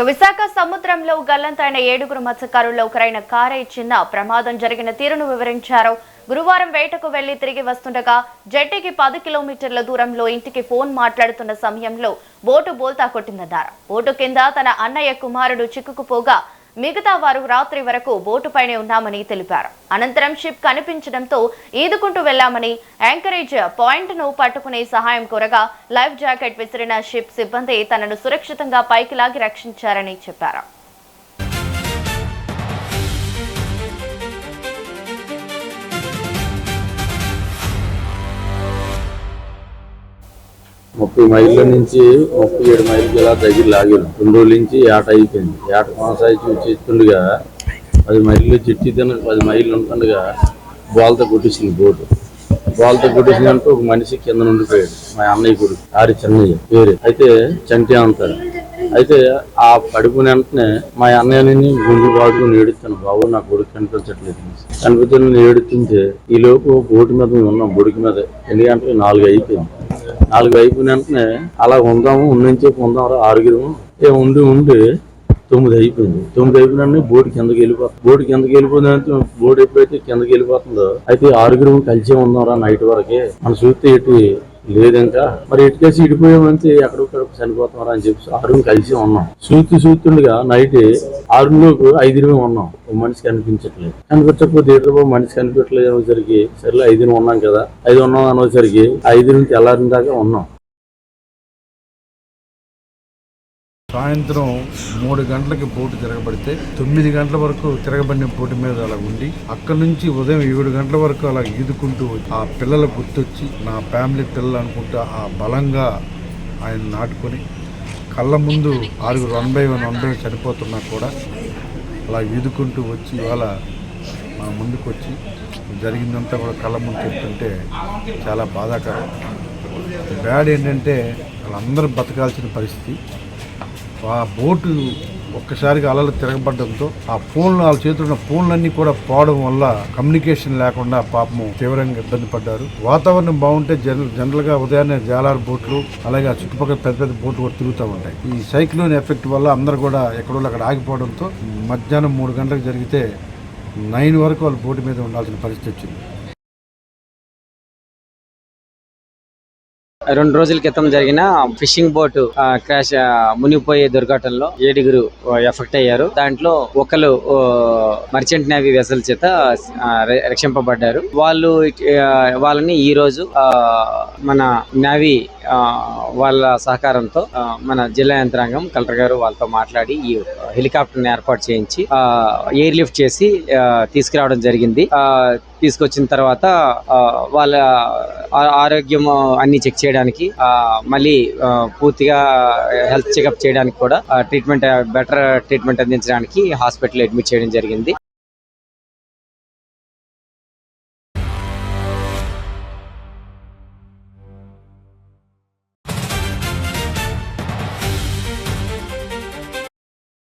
విశాఖ సముద్రంలో గల్లంతైన 7 మత్స్యకారుల్లో ఒకరైన కారై చిన్న ప్రమాదం జరిగిన తీరును వివరించారు. గురువారం వేటకు వెళ్లి తిరిగి వస్తుండగా జెట్టీకి 10 కిలోమీటర్ల దూరంలో ఇంటికి ఫోన్ మాట్లాడుతున్న సమయంలో బోటు బోల్తా కొట్టిందన్నారు. బోటు కింద తన అన్నయ్య కుమారుడు చిక్కుకుపోగా మిగతా వారు రాత్రి వరకు బోటుపైనే ఉన్నామని తెలిపారు. అనంతరం షిప్ కనిపించడంతో ఈదుకుంటూ వెళ్లామని, యాంకరేజ్ పాయింట్ ను పట్టుకునే సహాయం కోరగా లైఫ్ జాకెట్ విసిరిన షిప్ సిబ్బంది తనను సురక్షితంగా పైకి లాగి రక్షించారని చెప్పారు. ముప్పై మైళ్ళ నుంచి 37 మైళ్ళకి ఇలా దగ్గర లాగాను. 2 రోజుల నుంచి ఏట అయిపోయింది. ఏట కొనసాగి చేస్తుండగా 10 మైళ్ళు చెట్టి 10 మైళ్ళు ఉంటుండగా బాల్తో కొట్టేసింది బోటు. బాల్తో కొట్టేసిందంటే ఒక మనిషి కింద ఉండిపోయాడు. మా అన్నయ్య కొడుకు ఆరి చిన్నయ్య పేరు అయితే చంటి అంటారు. అయితే ఆ పడిపోయిన వెంటనే మా అన్నయ్యని గుండు బాదుకుని ఏడుస్తాను, బాబు నా కొడుకు కనిపించట్లేదు. కనిపించని ఏడుతుంటే ఈ లోపు బోటు మీద ఉన్నాం. బొడికి మీద 8 గంటలకు 4 అయిపోయింది. 4 అయిపోయిన వెంటనే అలా ఉందాము, ఉన్నంచే ఉందాం 6 ఉండి 9 అయిపోయింది. 9 అయిపోయిన బోటు కిందకి వెళ్ళిపోతుంది. బోటు కిందకి వెళ్ళిపోయిన బోటు ఎప్పుడైతే కిందకి వెళ్ళిపోతుందో అయితే 6 కలిసే ఉందాంరా నైట్ వరకే, మన చూస్తే ఎటు లేదు. ఇంకా మరి ఎటుకేసి ఇడిపోయామంటే ఎక్కడొక్కడ చనిపోతామరా అని చెప్పి 6 కలిసి ఉన్నాం. చూస్తుండగా నైట్ 6లోకి 5 ఉన్నాం. ఒక మనిషి కనిపించట్లేదు. కనిపించకపోతే ఎటు మనిషి కనిపించట్లేదు అనేసరికి సరే 5 ఉన్నాం కదా, 5 ఉన్నాం అనేసరికి 5 నుంచి తెల్లారిన దాకా ఉన్నాం. సాయంత్రం 3 గంటలకి బోటు తిరగబడితే 9 గంటల వరకు తిరగబడిన బోటు మీద అలా ఉండి అక్కడి నుంచి ఉదయం 7 గంటల వరకు అలా ఈదుకుంటూ ఆ పిల్లలు గుర్తొచ్చి నా ఫ్యామిలీ పిల్లలు అనుకుంటా ఆ బలంగా ఆయన నాటుకొని కళ్ళ ముందు 6 1 by 1 చనిపోతున్నా కూడా అలా ఈదుకుంటూ వచ్చి ఇవాళ మన ముందుకు వచ్చి జరిగిందంతా కూడా కళ్ళ ముందు చెప్తుంటే చాలా బాధాకరం. బ్యాడ్ ఏంటంటే వాళ్ళందరూ బతకాల్సిన పరిస్థితి. ఆ బోటు ఒక్కసారిగా అలలు తిరగబడడంతో ఆ ఫోన్లు వాళ్ళ చేతుల్లో ఉన్న ఫోన్లన్నీ కూడా పోవడం వల్ల కమ్యూనికేషన్ లేకుండా పాపము తీవ్రంగా ఇబ్బంది పడ్డారు. వాతావరణం బాగుంటే జనరల్గా ఉదయాన్నే జాలార్ బోట్లు అలాగే చుట్టుపక్కల పెద్ద పెద్ద బోట్లు కూడా తిరుగుతూ ఉంటాయి. ఈ సైక్లోన్ ఎఫెక్ట్ వల్ల అందరూ కూడా ఎక్కడో అక్కడ ఆగిపోవడంతో మధ్యాహ్నం 3 గంటలకు జరిగితే 9 వరకు వాళ్ళు బోటు మీద ఉండాల్సిన పరిస్థితి వచ్చింది. 2 రోజుల క్రితం జరిగిన ఫిషింగ్ బోట్ క్రాష్ మునిగిపోయే దుర్ఘటనలో 7 ఎఫెక్ట్ అయ్యారు. దాంట్లో ఒకరు మర్చెంట్ నేవీ వెసల్ చేత రక్షింపబడ్డారు. వాళ్ళని ఈ రోజు మన నేవీ వాళ్ళ సహకారంతో మన జిల్లా యంత్రాంగం కలెక్టర్ గారు వాళ్ళతో మాట్లాడి ఈ హెలికాప్టర్ ఏర్పాటు చేయించి ఎయిర్ లిఫ్ట్ చేసి తీసుకురావడం జరిగింది. తీసుకొచ్చిన తర్వాత వాళ్ళ ఆరోగ్యం అన్ని చెక్ చేయడానికి మళ్ళీ పూర్తిగా హెల్త్ చెకప్ చేయడానికి కూడా బెటర్ ట్రీట్మెంట్ అందించడానికి హాస్పిటల్ అడ్మిట్ చేయడం జరిగింది.